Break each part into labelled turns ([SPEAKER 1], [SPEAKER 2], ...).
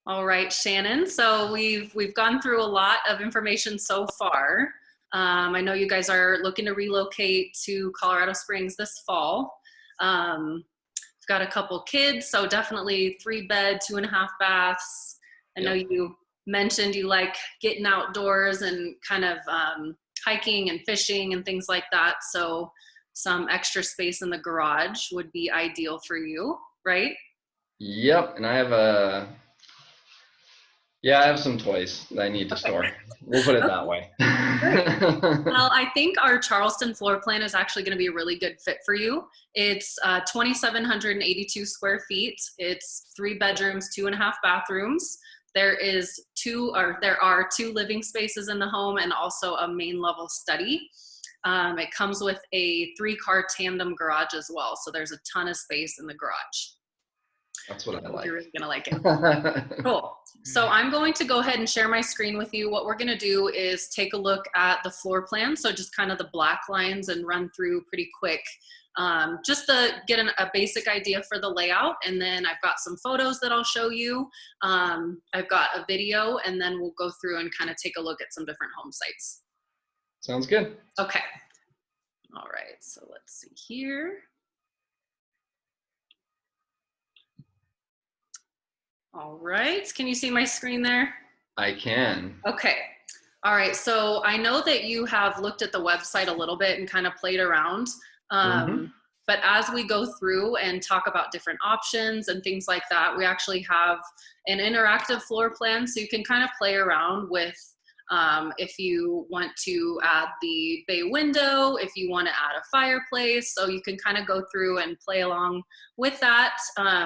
[SPEAKER 1] All right, Shannon. So we've gone through a lot of information so far. I know you guys are looking to relocate to Colorado Springs this fall. We've got a couple kids, so definitely 3-bed, 2.5 baths. I know
[SPEAKER 2] Yep.
[SPEAKER 1] you mentioned you like getting outdoors and kind of hiking and fishing and things like that. So some extra space in the garage would be ideal for you, right?
[SPEAKER 2] Yep. And I have some toys that I need to store. We'll put it that way.
[SPEAKER 1] Great. Well, I think our Charleston floor plan is actually going to be a really good fit for you. It's 2,782 square feet. It's 3 bedrooms, 2.5 bathrooms. There are two living spaces in the home and also a main level study. It comes with a 3-car tandem garage as well. So there's a ton of space in the garage.
[SPEAKER 2] That's what I like.
[SPEAKER 1] You're really going to like it. Cool. So I'm going to go ahead and share my screen with you. What we're going to do is take a look at the floor plan. So just kind of the black lines and run through pretty quick, just to get a basic idea for the layout. And then I've got some photos that I'll show you. I've got a video, and then we'll go through and kind of take a look at some different home sites.
[SPEAKER 2] Sounds good.
[SPEAKER 1] Okay. All right. So let's see here. All right, can you see my screen there?
[SPEAKER 2] I can.
[SPEAKER 1] Okay, all right, so I know that you have looked at the website a little bit and kind of played around, but as we go through and talk about different options and things like that, we actually have an interactive floor plan, so you can kind of play around with if you want to add the bay window, if you want to add a fireplace, so you can kind of go through and play along with that,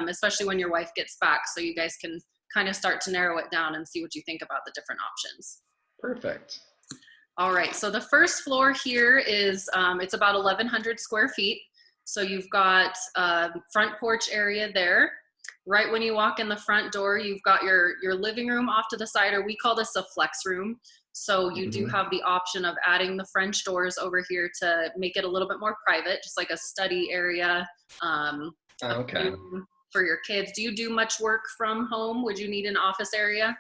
[SPEAKER 1] especially when your wife gets back, so you guys can kind of start to narrow it down and see what you think about the different options.
[SPEAKER 2] Perfect.
[SPEAKER 1] All right, so the first floor here is, it's about 1,100 square feet. So you've got a front porch area there. Right when you walk in the front door, you've got your living room off to the side, or we call this a flex room. So you do have the option of adding the French doors over here to make it a little bit more private, just like a study area.
[SPEAKER 2] Okay.
[SPEAKER 1] For your kids. Do you do much work from home? Would you need an office area?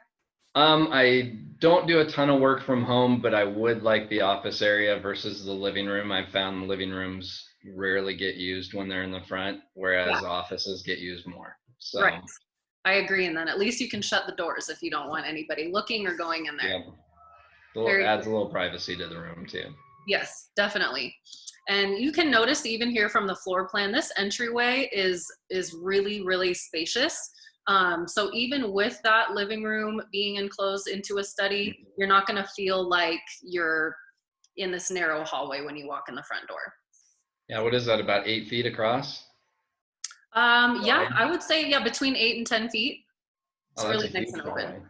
[SPEAKER 2] I don't do a ton of work from home, but I would like the office area versus the living room. I've found the living rooms rarely get used when they're in the front, whereas offices get used more. So.
[SPEAKER 1] Right. I agree. And then at least you can shut the doors if you don't want anybody looking or going in there.
[SPEAKER 2] Yep. Adds a little privacy to the room too.
[SPEAKER 1] Yes, definitely. And you can notice even here from the floor plan, this entryway is really, really spacious. So even with that living room being enclosed into a study, you're not going to feel like you're in this narrow hallway when you walk in the front door.
[SPEAKER 2] Yeah, what is that, about 8 feet across?
[SPEAKER 1] Yeah, I would say, between 8 and 10 feet. It's really nice and open.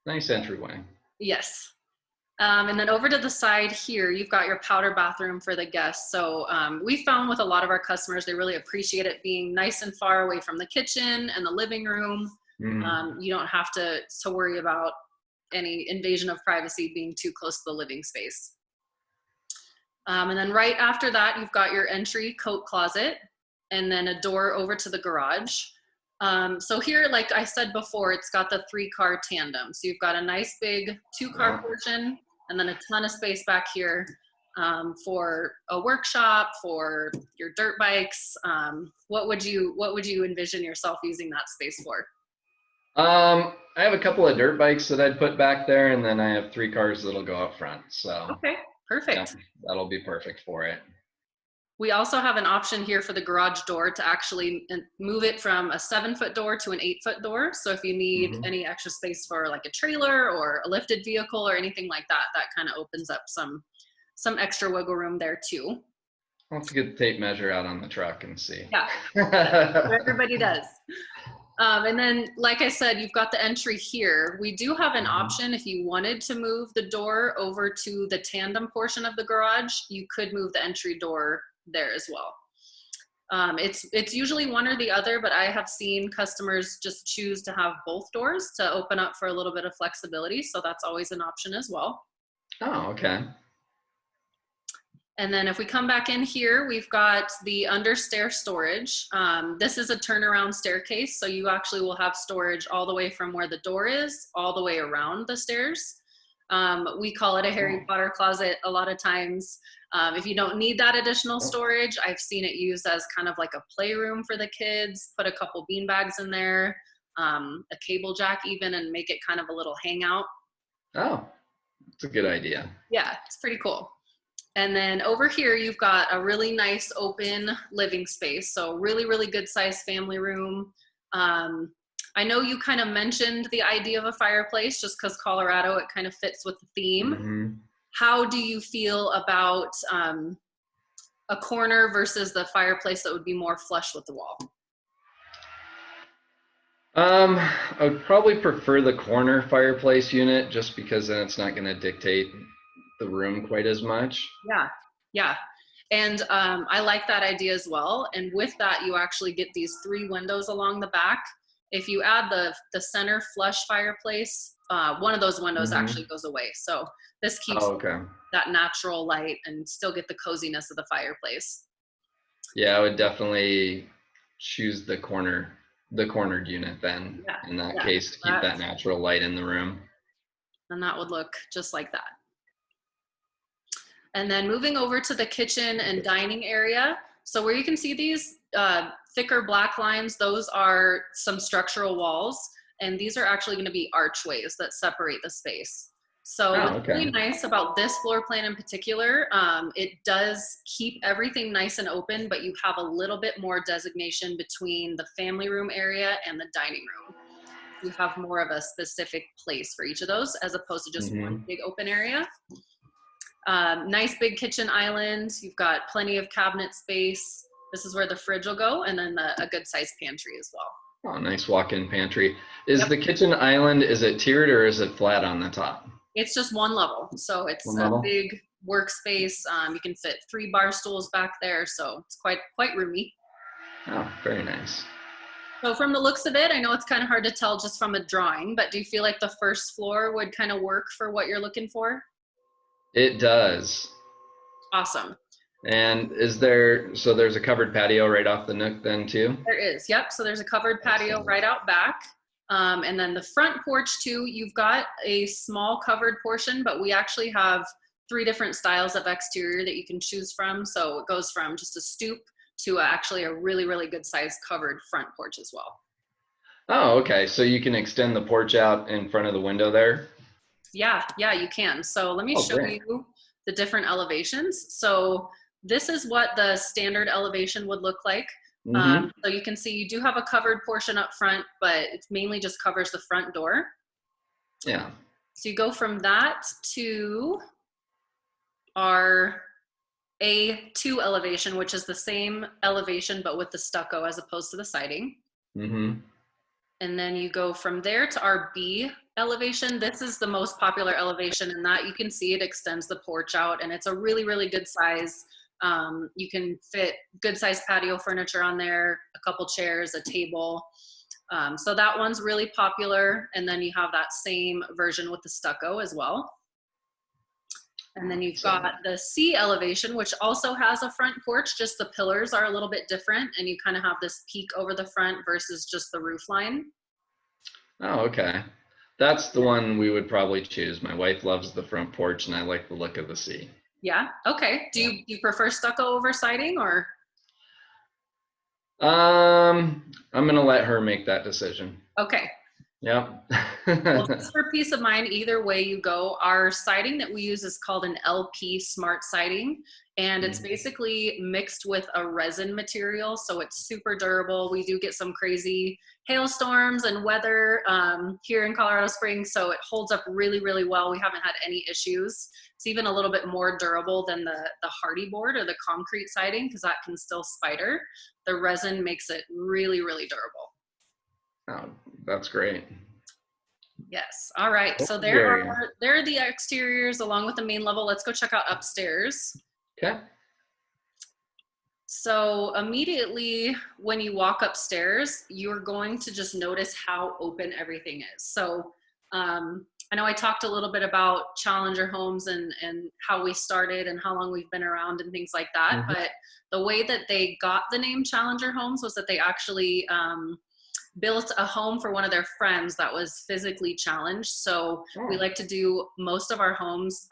[SPEAKER 2] Nice entryway.
[SPEAKER 1] Yes. And then over to the side here, you've got your powder bathroom for the guests. So we found with a lot of our customers, they really appreciate it being nice and far away from the kitchen and the living room. You don't have to worry about any invasion of privacy being too close to the living space. And then right after that, you've got your entry coat closet and then a door over to the garage. So here, like I said before, it's got the 3-car tandem. So you've got a nice big 2-car portion and then a ton of space back here for a workshop, for your dirt bikes. What would you envision yourself using that space for?
[SPEAKER 2] I have a couple of dirt bikes that I'd put back there, and then I have 3 cars that'll go up front. So
[SPEAKER 1] okay, perfect.
[SPEAKER 2] Yeah, that'll be perfect for it.
[SPEAKER 1] We also have an option here for the garage door to actually move it from a 7-foot door to an 8-foot door. So if you need any extra space for like a trailer or a lifted vehicle or anything like that, that kind of opens up some extra wiggle room there too.
[SPEAKER 2] I'll have to get the tape measure out on the truck and see.
[SPEAKER 1] Yeah, everybody does. And then, like I said, you've got the entry here. We do have an option if you wanted to move the door over to the tandem portion of the garage, you could move the entry door there as well. It's usually one or the other, but I have seen customers just choose to have both doors to open up for a little bit of flexibility. So that's always an option as well.
[SPEAKER 2] Oh, okay.
[SPEAKER 1] And then if we come back in here, we've got the understair storage. This is a turnaround staircase, so you actually will have storage all the way from where the door is, all the way around the stairs. We call it a Harry Potter closet a lot of times. If you don't need that additional storage, I've seen it used as kind of like a playroom for the kids, put a couple bean bags in there, a cable jack even, and make it kind of a little hangout.
[SPEAKER 2] Oh, it's a good idea.
[SPEAKER 1] Yeah, it's pretty cool. And then over here, you've got a really nice open living space. So really, really good sized family room. I know you kind of mentioned the idea of a fireplace just because Colorado, it kind of fits with the theme.
[SPEAKER 2] Mm-hmm.
[SPEAKER 1] How do you feel about a corner versus the fireplace that would be more flush with the wall?
[SPEAKER 2] I would probably prefer the corner fireplace unit just because then it's not going to dictate the room quite as much.
[SPEAKER 1] Yeah, yeah. And I like that idea as well. And with that, you actually get these 3 windows along the back. If you add the center flush fireplace, one of those windows actually goes away. So this keeps that natural light and still get the coziness of the fireplace.
[SPEAKER 2] Yeah, I would definitely choose the cornered unit then, in that case, to keep that natural light in the room.
[SPEAKER 1] And that would look just like that. And then moving over to the kitchen and dining area. So where you can see these thicker black lines, those are some structural walls. And these are actually going to be archways that separate the space. So what's really nice about this floor plan in particular, it does keep everything nice and open, but you have a little bit more designation between the family room area and the dining room. You have more of a specific place for each of those as opposed to just one big open area. Nice big kitchen island. You've got plenty of cabinet space. This is where the fridge will go, and then a good sized pantry as well.
[SPEAKER 2] Oh, nice walk-in pantry. Is the kitchen island, is it tiered or is it flat on the top?
[SPEAKER 1] It's just one level. So it's a big workspace. You can fit 3 bar stools back there. So it's quite roomy.
[SPEAKER 2] Oh, very nice.
[SPEAKER 1] So from the looks of it, I know it's kind of hard to tell just from a drawing, but do you feel like the first floor would kind of work for what you're looking for?
[SPEAKER 2] It does.
[SPEAKER 1] Awesome.
[SPEAKER 2] And so there's a covered patio right off the nook then too?
[SPEAKER 1] There is, yep. So there's a covered patio right out back. And then the front porch too, you've got a small covered portion, but we actually have 3 different styles of exterior that you can choose from. So it goes from just a stoop to actually a really, really good sized covered front porch as well.
[SPEAKER 2] Oh, okay. So you can extend the porch out in front of the window there?
[SPEAKER 1] Yeah, you can. So let me show you the different elevations. So this is what the standard elevation would look like. So you can see you do have a covered portion up front, but it mainly just covers the front door.
[SPEAKER 2] Yeah.
[SPEAKER 1] So you go from that to our A2 elevation, which is the same elevation, but with the stucco as opposed to the siding. And then you go from there to our B elevation. This is the most popular elevation in that you can see it extends the porch out, and it's a really, really good size. You can fit good size patio furniture on there, a couple chairs, a table. So that one's really popular. And then you have that same version with the stucco as well. And then you've got the C elevation, which also has a front porch, just the pillars are a little bit different, and you kind of have this peak over the front versus just the roof line.
[SPEAKER 2] Oh, okay. That's the one we would probably choose. My wife loves the front porch, and I like the look of the C.
[SPEAKER 1] Yeah, okay. Do you prefer stucco over siding, or?
[SPEAKER 2] I'm gonna let her make that decision.
[SPEAKER 1] Okay.
[SPEAKER 2] Yep.
[SPEAKER 1] Well, just for peace of mind, either way you go, our siding that we use is called an LP smart siding, and it's basically mixed with a resin material, so it's super durable. We do get some crazy hailstorms and weather here in Colorado Springs, so it holds up really, really well. We haven't had any issues. It's even a little bit more durable than the hardy board or the concrete siding, because that can still spider. The resin makes it really, really durable.
[SPEAKER 2] Oh, that's great.
[SPEAKER 1] Yes. All right. So there are the exteriors along with the main level. Let's go check out upstairs.
[SPEAKER 2] Okay.
[SPEAKER 1] So immediately when you walk upstairs, you're going to just notice how open everything is. So I know I talked a little bit about Challenger homes and how we started and how long we've been around and things like that.
[SPEAKER 2] Mhm.
[SPEAKER 1] But the way that they got the name Challenger homes was that they actually built a home for one of their friends that was physically challenged. So we
[SPEAKER 2] Oh.
[SPEAKER 1] like to do most of our homes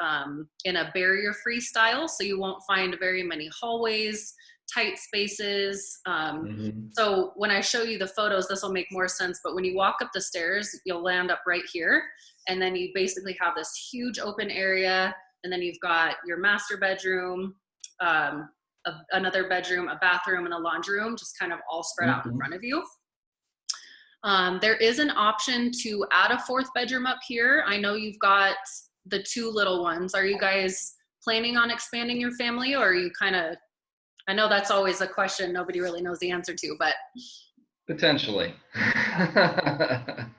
[SPEAKER 1] in a barrier-free style. So you won't find very many hallways, tight spaces.
[SPEAKER 2] Mhm.
[SPEAKER 1] So when I show you the photos, this will make more sense. But when you walk up the stairs, you'll land up right here. And then you basically have this huge open area. And then you've got your master bedroom, another bedroom, a bathroom, and a laundry room, just kind of all spread out in
[SPEAKER 2] Mhm.
[SPEAKER 1] front of you. There is an option to add a fourth bedroom up here. I know you've got the two little ones. Are you guys planning on expanding your family, or are you kind of, I know that's always a question nobody really knows the answer to, but
[SPEAKER 2] Potentially.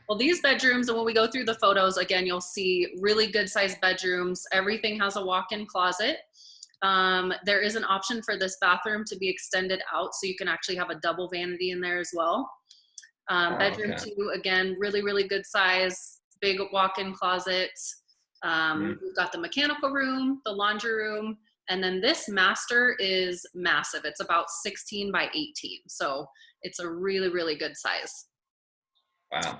[SPEAKER 1] well, these bedrooms, and when we go through the photos, again, you'll see really good sized bedrooms. Everything has a walk-in closet. There is an option for this bathroom to be extended out, so you can actually have a double vanity in there as well.
[SPEAKER 2] Oh,
[SPEAKER 1] Bedroom
[SPEAKER 2] okay.
[SPEAKER 1] 2, again, really, really good size, big walk-in closet.
[SPEAKER 2] Mhm.
[SPEAKER 1] We've got the mechanical room, the laundry room, and then this master is massive. It's about 16 by 18, so it's a really, really good size.
[SPEAKER 2] Wow.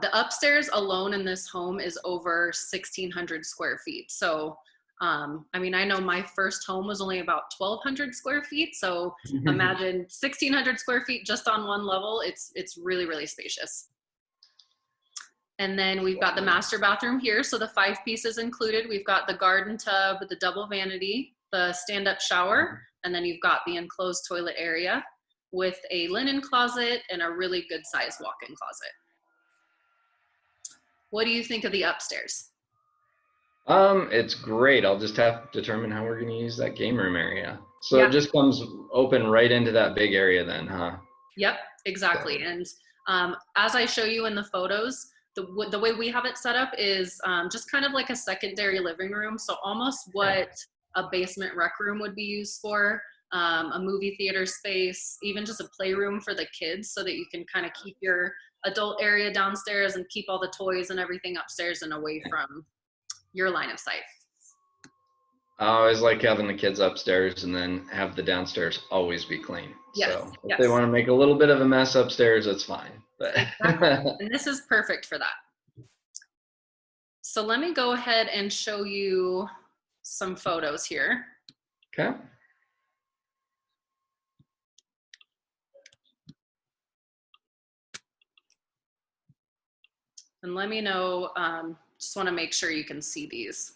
[SPEAKER 1] The upstairs alone in this home is over 1,600 square feet. So, I mean, I know my first home was only about 1,200 square feet. So imagine 1,600 square feet just on one level. It's really, really spacious. And then we've got the master bathroom here. So the 5 pieces included. We've got the garden tub, the double vanity, the stand-up shower, and then you've got the enclosed toilet area with a linen closet and a really good sized walk-in closet. What do you think of the upstairs?
[SPEAKER 2] It's great. I'll just have to determine how we're going to use that game room area. So
[SPEAKER 1] Yeah,
[SPEAKER 2] it just comes open right into that big area then, huh?
[SPEAKER 1] yep, exactly.
[SPEAKER 2] So,
[SPEAKER 1] And as I show you in the photos, the way we have it set up is just kind of like a secondary living room. So almost
[SPEAKER 2] okay.
[SPEAKER 1] what a basement rec room would be used for, a movie theater space, even just a playroom for the kids so that you can kind of keep your adult area downstairs and keep all the toys and everything upstairs and away from your line of sight.
[SPEAKER 2] I always like having the kids upstairs and then have the downstairs always be clean.
[SPEAKER 1] Yes,
[SPEAKER 2] So if they
[SPEAKER 1] yes,
[SPEAKER 2] want to make a little bit of a mess upstairs, that's fine. But
[SPEAKER 1] exactly. And this is perfect for that. So let me go ahead and show you some photos here.
[SPEAKER 2] okay.
[SPEAKER 1] And let me know, just want to make sure you can see these.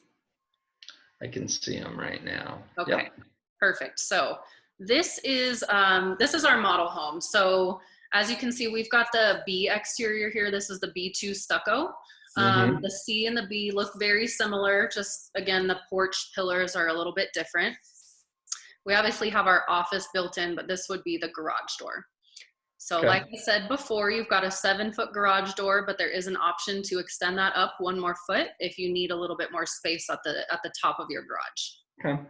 [SPEAKER 2] I can see them right now.
[SPEAKER 1] Okay,
[SPEAKER 2] Yep.
[SPEAKER 1] perfect. So this is our model home. So as you can see, we've got the B exterior here. This is the B2 stucco.
[SPEAKER 2] Mm-hmm.
[SPEAKER 1] The C and the B look very similar. Just again, the porch pillars are a little bit different. We obviously have our office built in, but this would be the garage door. So
[SPEAKER 2] Okay.
[SPEAKER 1] like I said before, you've got a 7-foot garage door, but there is an option to extend that up 1 more foot if you need a little bit more space at the top of your garage.
[SPEAKER 2] Okay.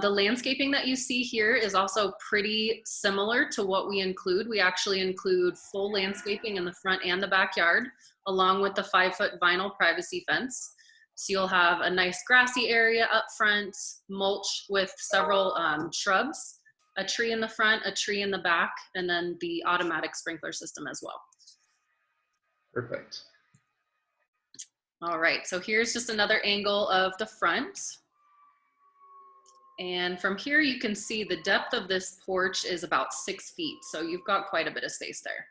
[SPEAKER 1] The landscaping that you see here is also pretty similar to what we include. We actually include full landscaping in the front and the backyard, along with the 5-foot vinyl privacy fence. So you'll have a nice grassy area up front, mulch with several shrubs, a tree in the front, a tree in the back, and then the automatic sprinkler system as well.
[SPEAKER 2] Perfect.
[SPEAKER 1] All right, so here's just another angle of the front. And from here, you can see the depth of this porch is about 6 feet. So you've got quite a bit of space there.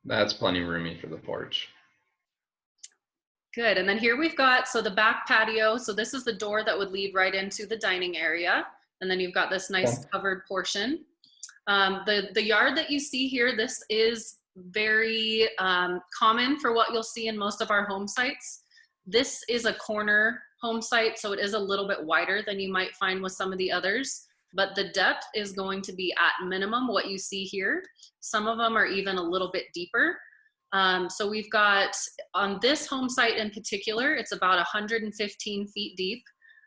[SPEAKER 2] That's plenty roomy for the porch.
[SPEAKER 1] Good. And then here we've got, so the back patio. So this is the door that would lead right into the dining area. And then you've got this nice
[SPEAKER 2] Okay.
[SPEAKER 1] covered portion. The yard that you see here, this is very common for what you'll see in most of our home sites. This is a corner home site, so it is a little bit wider than you might find with some of the others, but the depth is going to be at minimum what you see here. Some of them are even a little bit deeper. So we've got, on this home site in particular, it's about 115 feet deep.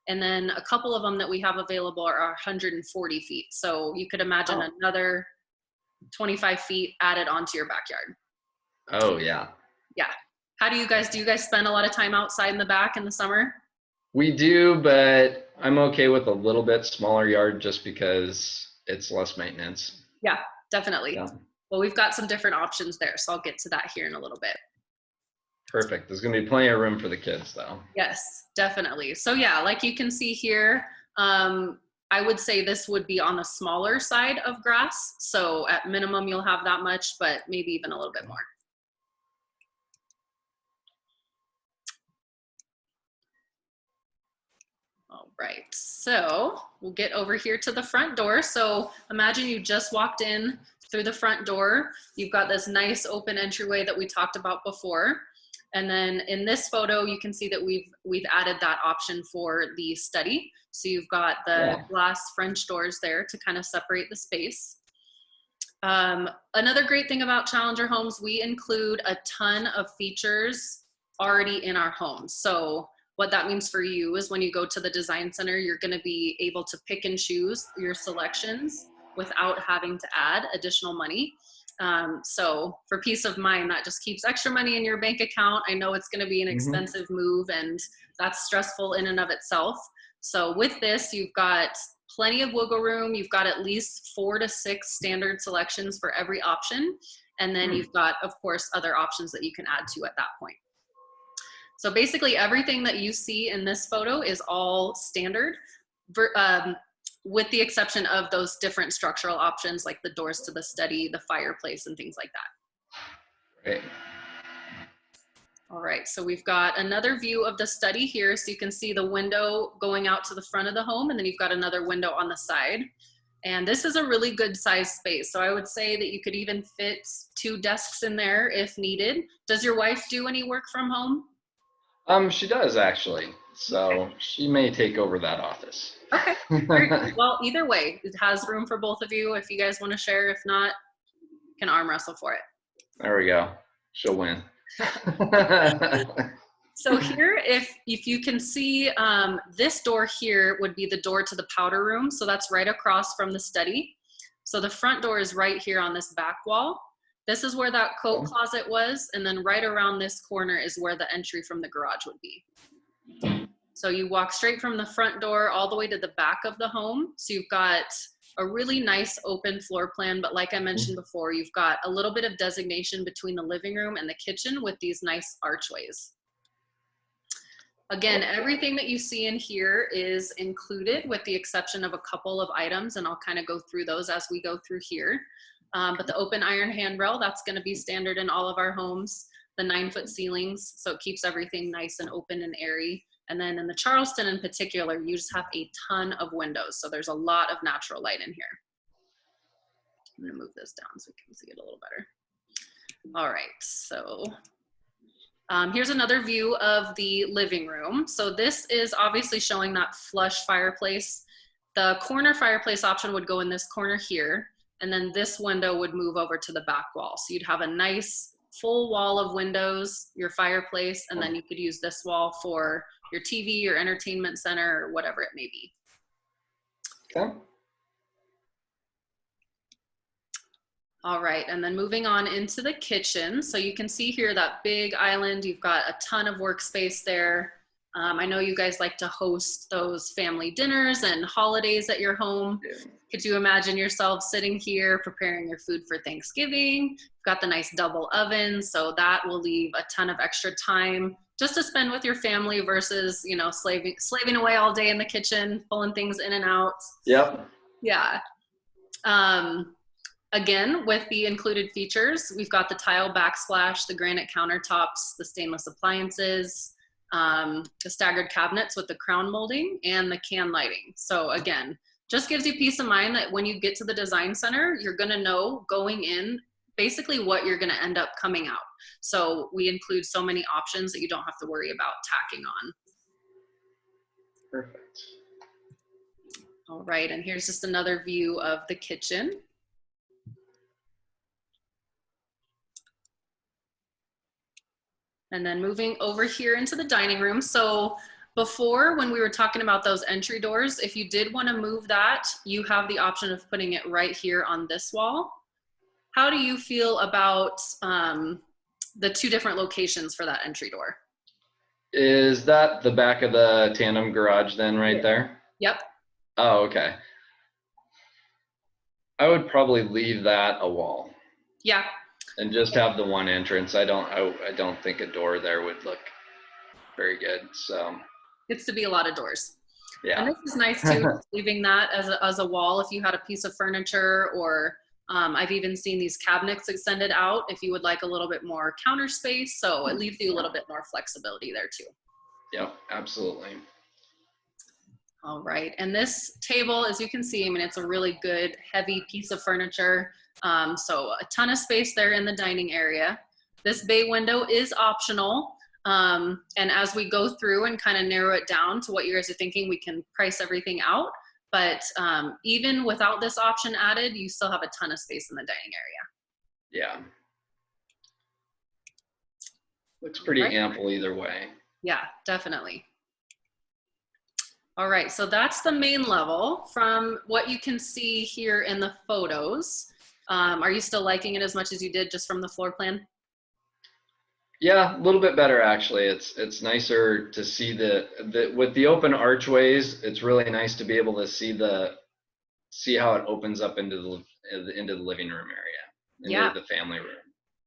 [SPEAKER 1] And then a couple of them that we have available are 140 feet. So you could imagine another 25 feet added onto your backyard.
[SPEAKER 2] Oh, yeah.
[SPEAKER 1] Yeah. How do you guys spend a lot of time outside in the back in the summer?
[SPEAKER 2] We do, but I'm okay with a little bit smaller yard just because it's less maintenance.
[SPEAKER 1] Yeah, definitely.
[SPEAKER 2] Yeah,
[SPEAKER 1] Well, we've got some different options there, so I'll get to that here in a little bit.
[SPEAKER 2] perfect. There's going to be plenty of room for the kids, though.
[SPEAKER 1] Yes, definitely. So yeah, like you can see here, I would say this would be on the smaller side of grass. So at minimum, you'll have that much, but maybe even a little bit more. All right, so we'll get over here to the front door. So imagine you just walked in through the front door. You've got this nice open entryway that we talked about before. And then in this photo, you can see that we've added that option for the study. So you've got the glass French doors there to kind of separate the space. Another great thing about Challenger Homes, we include a ton of features already in our homes. So what that means for you is when you go to the design center, you're going to be able to pick and choose your selections without having to add additional money. So for peace of mind, that just keeps extra money in your bank account. I know it's going to be an expensive move, and that's stressful in and of itself. So with this, you've got plenty of wiggle room. You've got at least 4 to 6 standard selections for every option. And then you've got, of course, other options that you can add to at that point. So basically everything that you see in this photo is all standard, with the exception of those different structural options like the doors to the study, the fireplace, and things like that.
[SPEAKER 2] Great.
[SPEAKER 1] All right, so we've got another view of the study here. So you can see the window going out to the front of the home, and then you've got another window on the side. And this is a really good size space. So I would say that you could even fit 2 desks in there if needed. Does your wife do any work from home?
[SPEAKER 2] She does actually. So she may take over that office.
[SPEAKER 1] Okay. Well, either way, it has room for both of you if you guys want to share. If not, you can arm wrestle for it.
[SPEAKER 2] There we go. She'll win.
[SPEAKER 1] So here, if you can see, this door here would be the door to the powder room. So that's right across from the study. So the front door is right here on this back wall. This is where that coat closet was. And then right around this corner is where the entry from the garage would be. So you walk straight from the front door all the way to the back of the home. So you've got a really nice open floor plan, but like I mentioned before, you've got a little bit of designation between the living room and the kitchen with these nice archways. Again, everything that you see in here is included with the exception of a couple of items, and I'll kind of go through those as we go through here. But the open iron handrail, that's going to be standard in all of our homes. The 9-foot ceilings, so it keeps everything nice and open and airy. And then in the Charleston in particular, you just have a ton of windows. So there's a lot of natural light in here. I'm gonna move this down so we can see it a little better. All right, so here's another view of the living room. So this is obviously showing that flush fireplace. The corner fireplace option would go in this corner here, and then this window would move over to the back wall. So you'd have a nice full wall of windows, your fireplace, and then you could use this wall for your TV, your entertainment center, or whatever it may be.
[SPEAKER 2] Okay.
[SPEAKER 1] All right, and then moving on into the kitchen. So you can see here that big island, you've got a ton of workspace there. I know you guys like to host those family dinners and holidays at your home. Could you imagine yourself sitting here preparing your food for Thanksgiving? You've got the nice double oven, so that will leave a ton of extra time just to spend with your family versus, you know, slaving away all day in the kitchen, pulling things in and out.
[SPEAKER 2] Yep.
[SPEAKER 1] Yeah. Again, with the included features, we've got the tile backsplash, the granite countertops, the stainless appliances, the staggered cabinets with the crown molding, and the can lighting. So again, just gives you peace of mind that when you get to the design center, you're gonna know going in basically what you're gonna end up coming out. So we include so many options that you don't have to worry about tacking on.
[SPEAKER 2] Perfect.
[SPEAKER 1] All right, and here's just another view of the kitchen. And then moving over here into the dining room. So before, when we were talking about those entry doors, if you did want to move that, you have the option of putting it right here on this wall. How do you feel about the two different locations for that entry door.
[SPEAKER 2] Is that the back of the tandem garage then right there?
[SPEAKER 1] Yep.
[SPEAKER 2] Oh, okay. I would probably leave that a wall.
[SPEAKER 1] Yeah.
[SPEAKER 2] And just have the one entrance. I don't think a door there would look very good. So
[SPEAKER 1] Gets to be a lot of doors. And
[SPEAKER 2] yeah.
[SPEAKER 1] this is nice too, leaving that as a wall if you had a piece of furniture, or I've even seen these cabinets extended out if you would like a little bit more counter space. So it leaves you a little bit more flexibility there too.
[SPEAKER 2] Yep, absolutely.
[SPEAKER 1] All right, and this table, as you can see, I mean, it's a really good, heavy piece of furniture. So a ton of space there in the dining area. This bay window is optional. And as we go through and kind of narrow it down to what you guys are thinking, we can price everything out. But even without this option added, you still have a ton of space in the dining area.
[SPEAKER 2] Yeah. Looks pretty ample either way.
[SPEAKER 1] Yeah, definitely. All right, so that's the main level. From what you can see here in the photos, are you still liking it as much as you did just from the floor plan?
[SPEAKER 2] Yeah, a little bit better actually. It's nicer to see the with the open archways. It's really nice to be able to see how it opens up into the living room area, into the family room.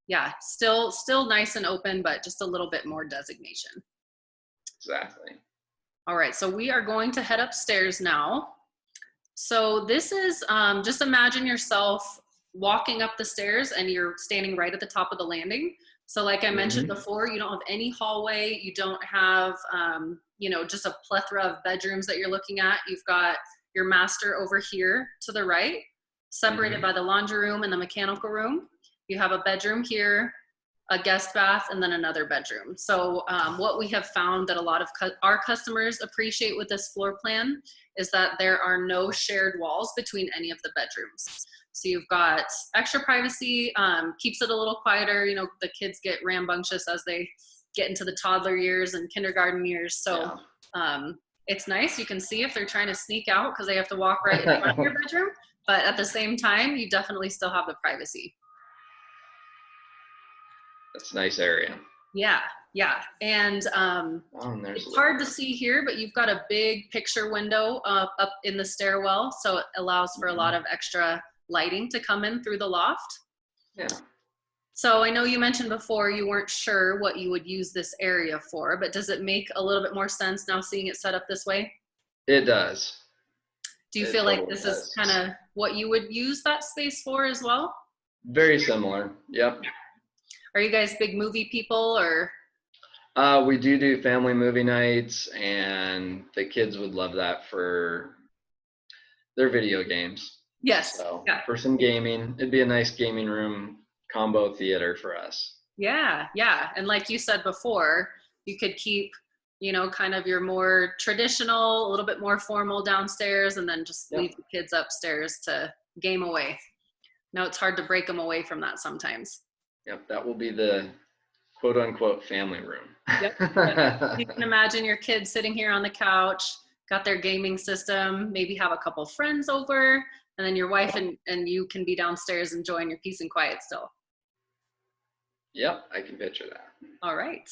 [SPEAKER 1] Yeah, still nice and open, but just a little bit more designation.
[SPEAKER 2] Exactly.
[SPEAKER 1] All right, so we are going to head upstairs now. So this is, just imagine yourself walking up the stairs and you're standing right at the top of the landing. So like I mentioned before, you don't have any hallway. You don't have, you know, just a plethora of bedrooms that you're looking at. You've got your master over here to the right, separated by the laundry room and the mechanical room. You have a bedroom here, a guest bath, and then another bedroom. So what we have found that a lot of our customers appreciate with this floor plan is that there are no shared walls between any of the bedrooms. So you've got extra privacy, keeps it a little quieter. You know, the kids get rambunctious as they get into the toddler years and kindergarten years. So it's nice. You can see if they're trying to sneak out because they have to walk right in front of your bedroom. But at the same time, you definitely still have the privacy.
[SPEAKER 2] That's a nice area.
[SPEAKER 1] Yeah, yeah. And it's hard to see here, but you've got a big picture window up in the stairwell. So it allows for a lot of extra lighting to come in through the loft.
[SPEAKER 2] Yeah.
[SPEAKER 1] So I know you mentioned before you weren't sure what you would use this area for, but does it make a little bit more sense now seeing it set up this way?
[SPEAKER 2] It does.
[SPEAKER 1] Do you feel like this is kind of what you would use that space for as well?
[SPEAKER 2] Very similar. Yep.
[SPEAKER 1] Are you guys big movie people or?
[SPEAKER 2] We do family movie nights, and the kids would love that for their video games.
[SPEAKER 1] Yes.
[SPEAKER 2] So for some gaming, it'd be a nice gaming room combo theater for us.
[SPEAKER 1] Yeah, yeah. And like you said before, you could keep, you know, kind of your more traditional, a little bit more formal downstairs, and then just leave the kids upstairs to game away. No, it's hard to break them away from that sometimes.
[SPEAKER 2] Yep, that will be the quote unquote family room.
[SPEAKER 1] Yep. You can imagine your kids sitting here on the couch, got their gaming system, maybe have a couple friends over, and then your wife and you can be downstairs enjoying your peace and quiet still.
[SPEAKER 2] Yep, I can picture that.
[SPEAKER 1] All right.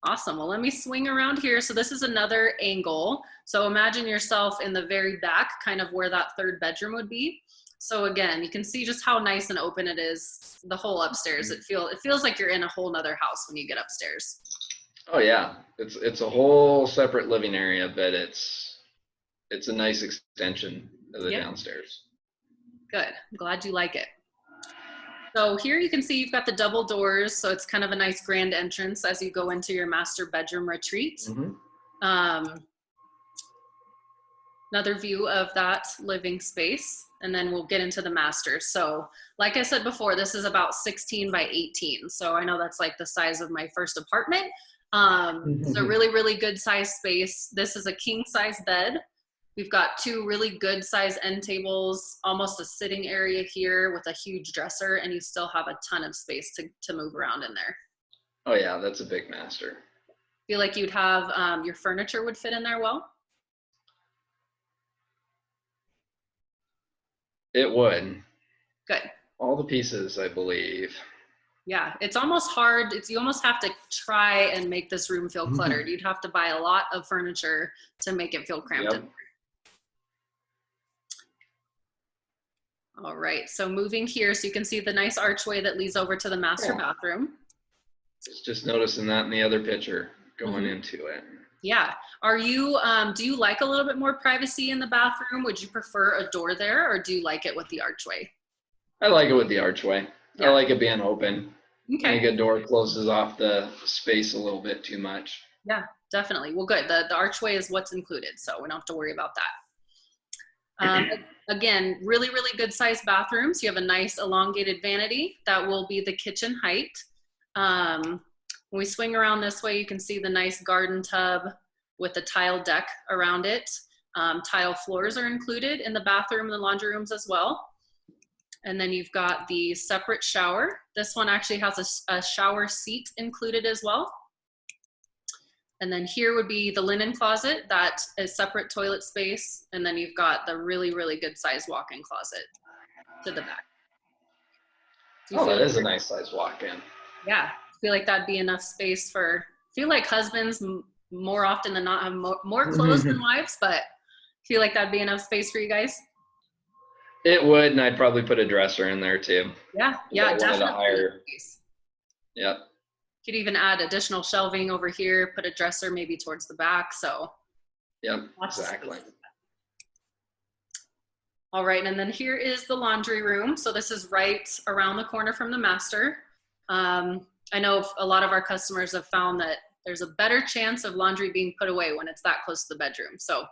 [SPEAKER 1] Awesome. Well, let me swing around here. So this is another angle. So imagine yourself in the very back, kind of where that third bedroom would be. So again, you can see just how nice and open it is, the whole upstairs. It feels like you're in a whole nother house when you get upstairs.
[SPEAKER 2] Oh yeah, it's a whole separate living area, but it's a nice extension of the downstairs.
[SPEAKER 1] Good. I'm glad you like it. So here you can see you've got the double doors, so it's kind of a nice grand entrance as you go into your master bedroom retreat. Another view of that living space, and then we'll get into the master. So like I said before, this is about 16 by 18. So I know that's like the size of my first apartment. It's a really, really good size space. This is a king size bed. We've got two really good size end tables, almost a sitting area here with a huge dresser, and you still have a ton of space to move around in there.
[SPEAKER 2] Oh yeah, that's a big master.
[SPEAKER 1] Feel like you'd have, your furniture would fit in there well?
[SPEAKER 2] It would.
[SPEAKER 1] Good.
[SPEAKER 2] All the pieces, I believe.
[SPEAKER 1] Yeah, it's almost hard. You almost have to try and make this room feel cluttered. You'd have to buy a lot of furniture to make it feel cramped.
[SPEAKER 2] Yep.
[SPEAKER 1] All right, so moving here, so you can see the nice archway that leads over to the master bathroom.
[SPEAKER 2] Just noticing that in the other picture going into it.
[SPEAKER 1] Yeah. Are you, do you like a little bit more privacy in the bathroom? Would you prefer a door there, or do you like it with the archway?
[SPEAKER 2] I like it with the archway.
[SPEAKER 1] Yeah.
[SPEAKER 2] I like it being open.
[SPEAKER 1] Okay.
[SPEAKER 2] I think a door closes off the space a little bit too much.
[SPEAKER 1] Yeah, definitely. Well, good. The archway is what's included, so we don't have to worry about that. Again, really, really good sized bathrooms. You have a nice elongated vanity that will be the kitchen height. When we swing around this way, you can see the nice garden tub with a tile deck around it. Tile floors are included in the bathroom and the laundry rooms as well. And then you've got the separate shower. This one actually has a shower seat included as well. And then here would be the linen closet, that is separate toilet space. And then you've got the really, really good size walk-in closet to the back.
[SPEAKER 2] Oh, that is a nice size walk-in.
[SPEAKER 1] Yeah, I feel like that'd be enough space for, I feel like husbands more often than not have more clothes than wives, but I feel like that'd be enough space for you guys.
[SPEAKER 2] It would, and I'd probably put a dresser in there too.
[SPEAKER 1] Yeah, yeah, definitely.
[SPEAKER 2] Yep.
[SPEAKER 1] Could even add additional shelving over here, put a dresser maybe towards the back. So,
[SPEAKER 2] yep, exactly.
[SPEAKER 1] All right, and then here is the laundry room. So this is right around the corner from the master. I know a lot of our customers have found that there's a better chance of laundry being put away when it's that close to the bedroom. So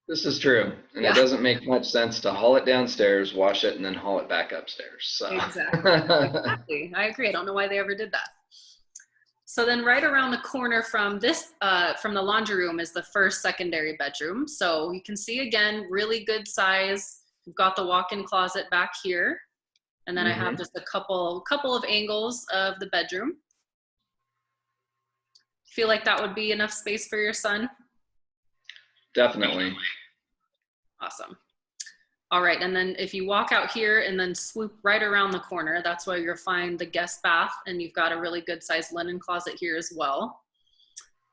[SPEAKER 2] this is true, and it doesn't make much sense to haul it downstairs, wash it, and then haul it back upstairs. So.
[SPEAKER 1] Exactly. I agree. I don't know why they ever did that. So then right around the corner from this, from the laundry room is the first secondary bedroom. So you can see again, really good size. We've got the walk-in closet back here. And then I have just a couple of angles of the bedroom. Feel like that would be enough space for your son?
[SPEAKER 2] Definitely.
[SPEAKER 1] Awesome. All right, and then if you walk out here and then swoop right around the corner, that's where you'll find the guest bath, and you've got a really good sized linen closet here as well.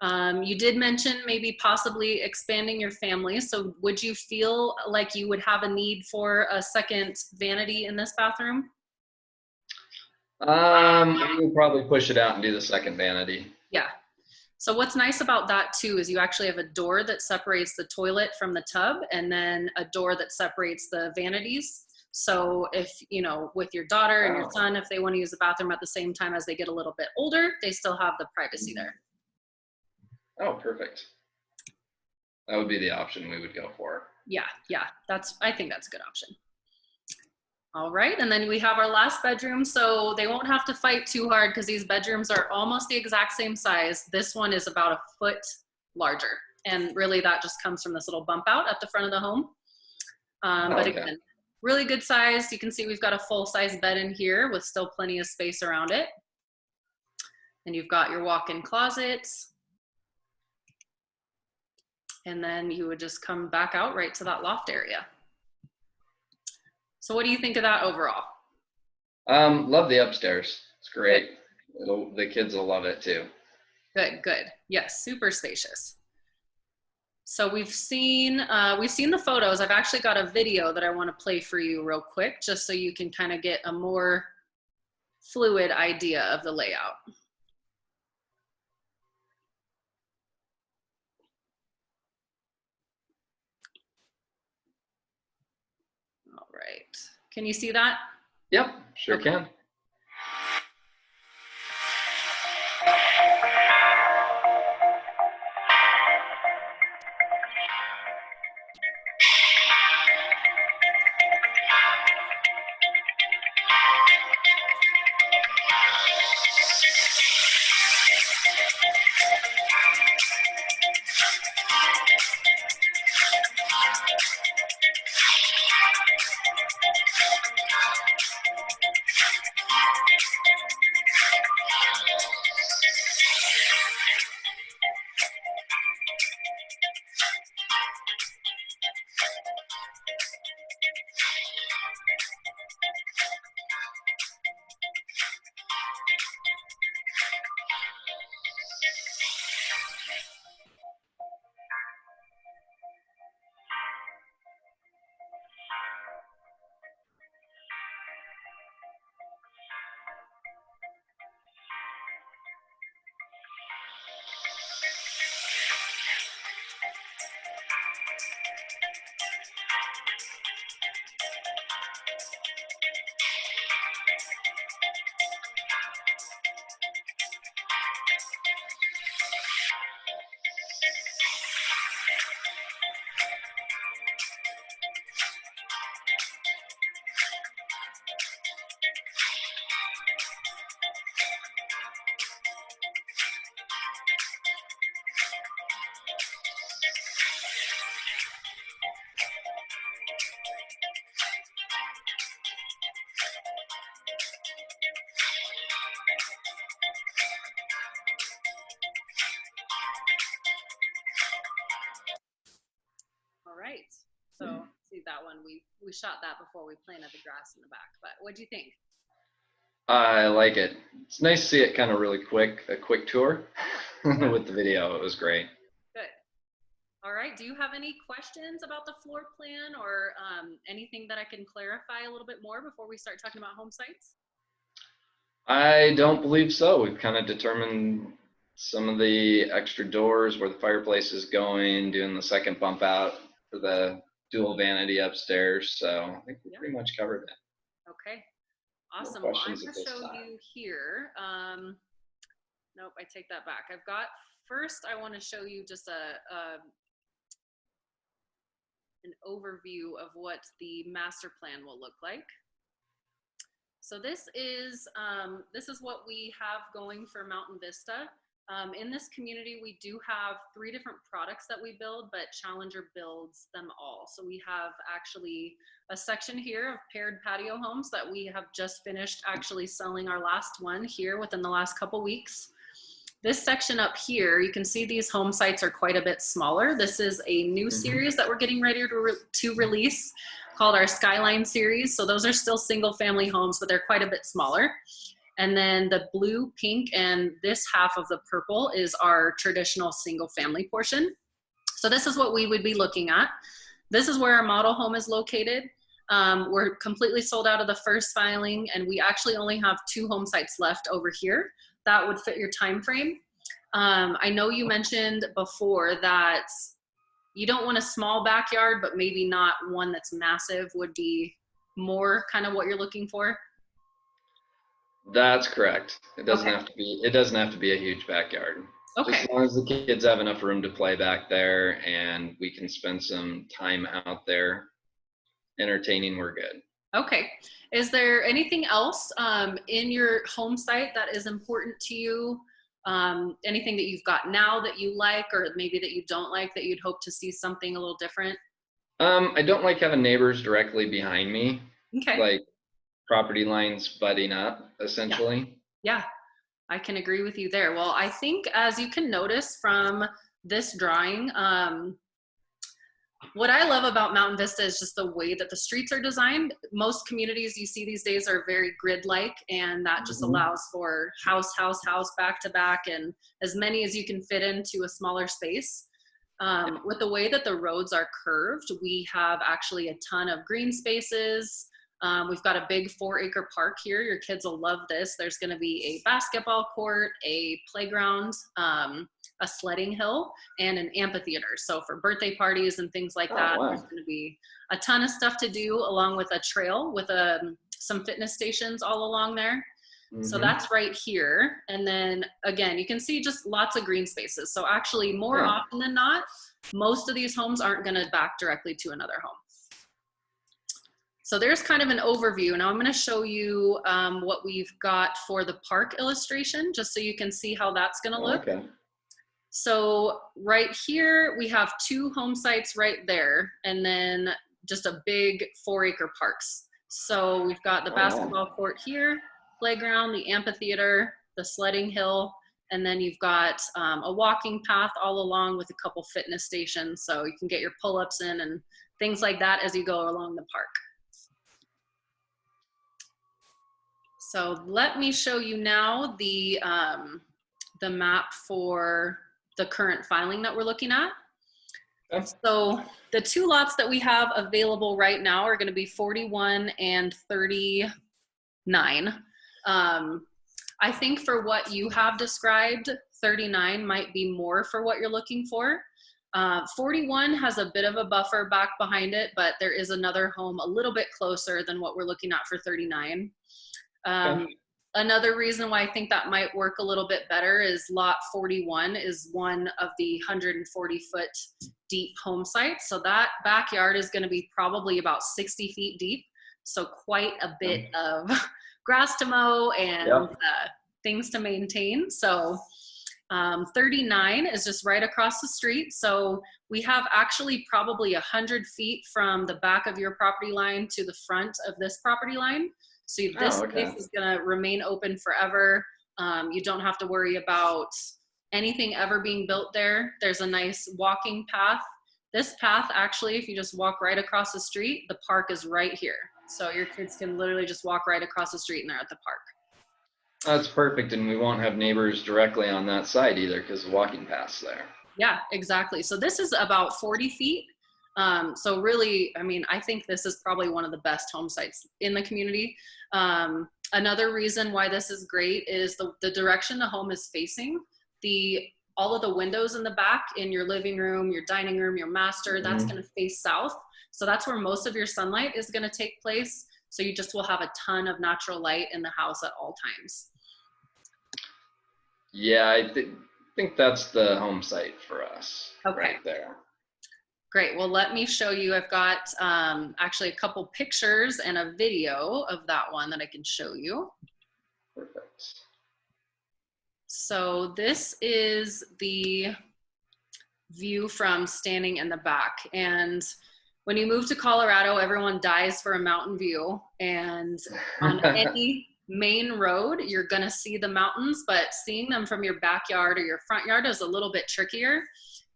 [SPEAKER 1] You did mention maybe possibly expanding your family. So would you feel like you would have a need for a second vanity in this bathroom?
[SPEAKER 2] We'll probably push it out and do the second vanity.
[SPEAKER 1] Yeah. So what's nice about that too is you actually have a door that separates the toilet from the tub, and then a door that separates the vanities. So if, you know, with your daughter and your son, if they want to use the bathroom at the same time as they get a little bit older, they still have the privacy there.
[SPEAKER 2] Oh, perfect. That would be the option we would go for.
[SPEAKER 1] Yeah, yeah, I think that's a good option. All right, and then we have our last bedroom, so they won't have to fight too hard because these bedrooms are almost the exact same size. This one is about a foot larger, and really that just comes from this little bump out at the front of the home. But again, really good size. You can see we've got a full-size bed in here with still plenty of space around it. And you've got your walk-in closet. And then you would just come back out right to that loft area. So what do you think of that overall?
[SPEAKER 2] Love the upstairs. It's great. The kids will love it too.
[SPEAKER 1] Good, good. Yes, super spacious. So we've seen the photos. I've actually got a video that I want to play for you real quick, just so you can kind of get a more fluid idea of the layout. All right. Can you see that?
[SPEAKER 2] Yep, sure can.
[SPEAKER 1] one. We shot that before we planted the grass in the back. But what do you think?
[SPEAKER 2] I like it. It's nice to see it kind of really quick, a quick tour
[SPEAKER 1] Yeah.
[SPEAKER 2] with the video. It was great.
[SPEAKER 1] Good. All right. Do you have any questions about the floor plan or anything that I can clarify a little bit more before we start talking about home sites?
[SPEAKER 2] I don't believe so. We've kind of determined some of the extra doors, where the fireplace is going, doing the second bump out for the dual vanity upstairs. So I think we pretty much covered it.
[SPEAKER 1] Okay.
[SPEAKER 2] No
[SPEAKER 1] Awesome. Well, I'm
[SPEAKER 2] questions
[SPEAKER 1] going
[SPEAKER 2] at
[SPEAKER 1] to
[SPEAKER 2] this
[SPEAKER 1] show
[SPEAKER 2] time.
[SPEAKER 1] you here. Nope, I take that back. I've got, first I want to show you just an overview of what the master plan will look like. So this is what we have going for Mountain Vista. In this community, we do have 3 different products that we build, but Challenger builds them all. So we have actually a section here of paired patio homes that we have just finished actually selling our last one here within the last couple weeks. This section up here, you can see these home sites are quite a bit smaller. This is a new series that we're getting ready to release called our Skyline series. So those are still single family homes, but they're quite a bit smaller. And then the blue, pink, and this half of the purple is our traditional single family portion. So this is what we would be looking at. This is where our model home is located. We're completely sold out of the first filing, and we actually only have 2 home sites left over here that would fit your time frame. I know you mentioned before that you don't want a small backyard, but maybe not one that's massive would be more kind of what you're looking for.
[SPEAKER 2] That's correct. It doesn't
[SPEAKER 1] Okay.
[SPEAKER 2] have to be. It doesn't have to be a huge backyard.
[SPEAKER 1] Okay.
[SPEAKER 2] Just as long as the kids have enough room to play back there, and we can spend some time out there entertaining, we're good.
[SPEAKER 1] Okay. Is there anything else in your home site that is important to you? Anything that you've got now that you like, or maybe that you don't like, that you'd hope to see something a little different?
[SPEAKER 2] I don't like having neighbors directly behind me,
[SPEAKER 1] Okay.
[SPEAKER 2] like property lines butting up, essentially.
[SPEAKER 1] Yeah, I can agree with you there. Well, I think as you can notice from this drawing, what I love about Mountain Vista is just the way that the streets are designed. Most communities you see these days are very grid-like, and that just allows for house, house, house, back to back, and as many as you can fit into a smaller space. With the way that the roads are curved, we have actually a ton of green spaces. We've got a big 4-acre park here. Your kids will love this. There's going to be a basketball court, a playground, a sledding hill, and an amphitheater. So for birthday parties and things like that,
[SPEAKER 2] wow.
[SPEAKER 1] there's going to be a ton of stuff to do, along with a trail with some fitness stations all along there. So that's right here. And then again, you can see just lots of green spaces. So actually more often than not, most of these homes aren't going to back directly to another home. So there's kind of an overview. Now I'm going to show you what we've got for the park illustration, just so you can see how that's going to look.
[SPEAKER 2] Okay.
[SPEAKER 1] So right here, we have 2 home sites right there, and then just a big 4-acre parks. So we've got the basketball court here, playground, the amphitheater, the sledding hill, and then you've got a walking path all along with a couple fitness stations, so you can get your pull-ups in and things like that as you go along the park. So let me show you now the map for the current filing that we're looking at. So the 2 lots that we have available right now are going to be 41 and 39. I think for what you have described, 39 might be more for what you're looking for. 41 has a bit of a buffer back behind it, but there is another home a little bit closer than what we're looking at for 39. Another reason why I think that might work a little bit better is lot 41 is one of the 140-foot deep home sites. So that backyard is going to be probably about 60 feet deep. So quite a bit of grass to mow and things to maintain. So 39 is just right across the street. So we have actually probably 100 feet from the back of your property line to the front of this property line. So this space is going to remain open forever. You don't have to worry about anything ever being built there. There's a nice walking path This path, actually, if you just walk right across the street, the park is right here. So your kids can literally just walk right across the street and they're at the park.
[SPEAKER 2] That's perfect, and we won't have neighbors directly on that side either because of walking paths there.
[SPEAKER 1] Yeah, exactly. So this is about 40 feet. So really, I mean, I think this is probably one of the best home sites in the community. Another reason why this is great is the direction the home is facing. All of the windows in the back in your living room, your dining room, your master, that's going to face south. So that's where most of your sunlight is going to take place. So you just will have a ton of natural light in the house at all times.
[SPEAKER 2] Yeah, I think that's the home site for us.
[SPEAKER 1] Okay.
[SPEAKER 2] Right there.
[SPEAKER 1] Great. Well, let me show you. I've got actually a couple pictures and a video of that one that I can show you.
[SPEAKER 2] Perfect.
[SPEAKER 1] So this is the view from standing in the back. And when you move to Colorado, everyone dies for a mountain view. And on any main road, you're going to see the mountains, but seeing them from your backyard or your front yard is a little bit trickier.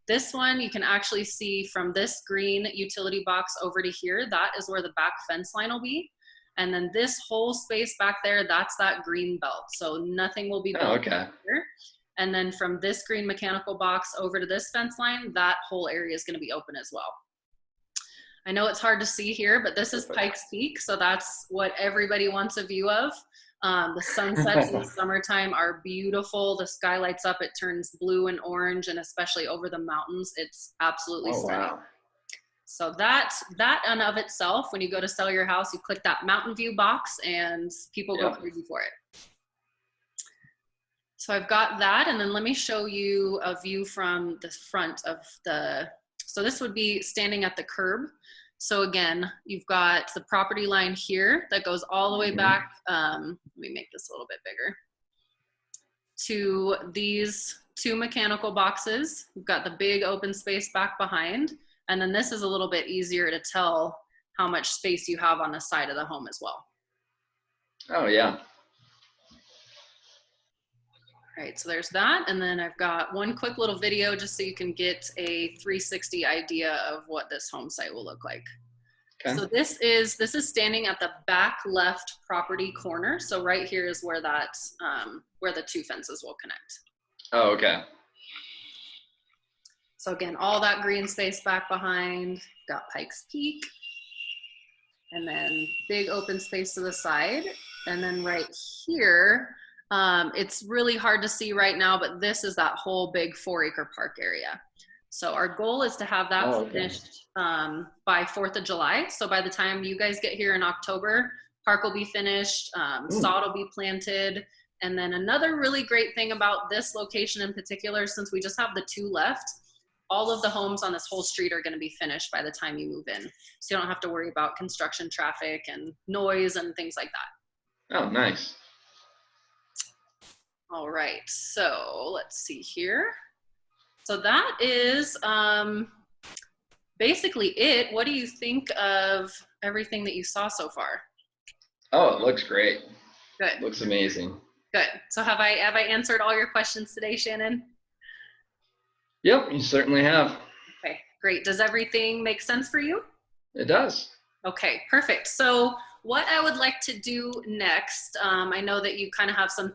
[SPEAKER 1] This one you can actually see from this green utility box over to here. That is where the back fence line will be. And then this whole space back there, that's that green belt. So nothing will be built here. And then from this green mechanical box over to this fence line, that whole area is going to be open as well. I know it's hard to see here, but this is Pikes Peak. So that's what everybody wants a view of. The sunsets in the summertime are beautiful. The sky lights up, it turns blue and orange, and especially over the mountains, it's absolutely stunning. Wow. So that in of itself, when you go to sell your house, you click that mountain view box and people go crazy for it. So I've got that, and then let me show you a view from the front of so this would be standing at the curb. So again, you've got the property line here that goes all the way back. Let me make this a little bit bigger. To these two mechanical boxes. You've got the big open space back behind. And then this is a little bit easier to tell how much space you have on the side of the home as well.
[SPEAKER 2] Oh, yeah.
[SPEAKER 1] All right, so there's that. And then I've got one quick little video just so you can get a 360 idea of what this home site will look like. Okay. So this is standing at the back left property corner. So right here is where where the two fences will connect.
[SPEAKER 2] Oh, okay.
[SPEAKER 1] So again, all that green space back behind, got Pikes Peak, and then big open space to the side. And then right here, it's really hard to see right now, but this is that whole big 4-acre park area. So our goal is to have that finished by 4th of July. So by the time you guys get here in October, park will be finished, sod will be planted. And then another really great thing about this location in particular, since we just have the 2 left, all of the homes on this whole street are going to be finished by the time you move in. So you don't have to worry about construction traffic and noise and things like that.
[SPEAKER 2] Oh, nice.
[SPEAKER 1] All right, so let's see here. So that is basically it. What do you think of everything that you saw so far?
[SPEAKER 2] Oh, it looks great.
[SPEAKER 1] Good.
[SPEAKER 2] It looks amazing.
[SPEAKER 1] Good. So have I answered all your questions today, Shannon?
[SPEAKER 2] Yep, you certainly have.
[SPEAKER 1] Okay, great. Does everything make sense for you?
[SPEAKER 2] It does.
[SPEAKER 1] Okay, perfect. So what I would like to do next, I know that you kind of have some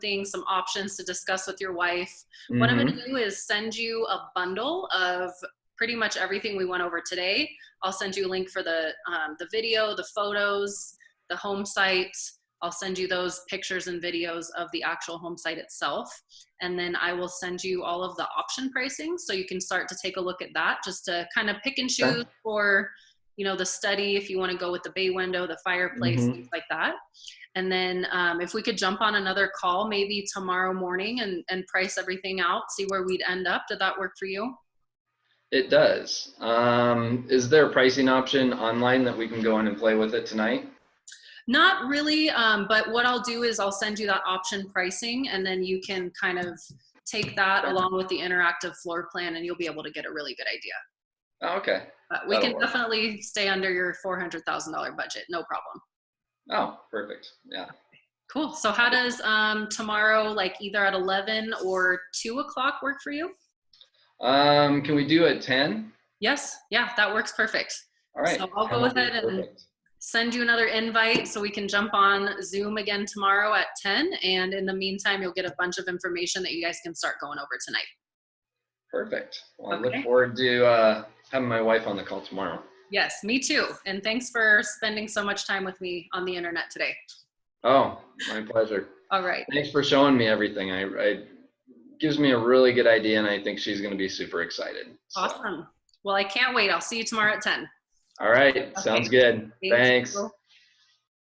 [SPEAKER 1] options to discuss with your wife. Mm-hmm. What I'm going to do is send you a bundle of pretty much everything we went over today. I'll send you a link for the video, the photos, the home site. I'll send you those pictures and videos of the actual home site itself. And then I will send you all of the option pricing so you can start to take a look at that just to kind of pick and choose for, you know, the study, if you want to go with the bay window, the fireplace, things like that. And then if we could jump on another call, maybe tomorrow morning and price everything out, see where we'd end up. Did that work for you?
[SPEAKER 2] It does. Is there a pricing option online that we can go in and play with it tonight?
[SPEAKER 1] Not really, but what I'll do is I'll send you that option pricing, and then you can kind of take that along with the interactive floor plan, and you'll be able to get a really good idea.
[SPEAKER 2] Oh, okay.
[SPEAKER 1] But we can definitely stay under your $400,000 budget, no problem.
[SPEAKER 2] Oh, perfect. Yeah.
[SPEAKER 1] Cool. So how does tomorrow, like either at 11 or 2 o'clock work for you?
[SPEAKER 2] Can we do at 10?
[SPEAKER 1] Yes. Yeah, that works perfect.
[SPEAKER 2] All right.
[SPEAKER 1] So I'll go
[SPEAKER 2] Calendar is
[SPEAKER 1] ahead and
[SPEAKER 2] perfect.
[SPEAKER 1] send you another invite so we can jump on Zoom again tomorrow at 10. And in the meantime, you'll get a bunch of information that you guys can start going over tonight.
[SPEAKER 2] Perfect. Well, I look
[SPEAKER 1] Okay.
[SPEAKER 2] forward to having my wife on the call tomorrow.
[SPEAKER 1] Yes, me too. And thanks for spending so much time with me on the internet today.
[SPEAKER 2] Oh, my pleasure.
[SPEAKER 1] All right.
[SPEAKER 2] Thanks for showing me everything. I gives me a really good idea, and I think she's going to be super excited. So.
[SPEAKER 1] Awesome. Well, I can't wait. I'll see you tomorrow at 10.
[SPEAKER 2] All right.
[SPEAKER 1] Okay.
[SPEAKER 2] Sounds good.
[SPEAKER 1] Thank
[SPEAKER 2] Thanks.
[SPEAKER 1] you.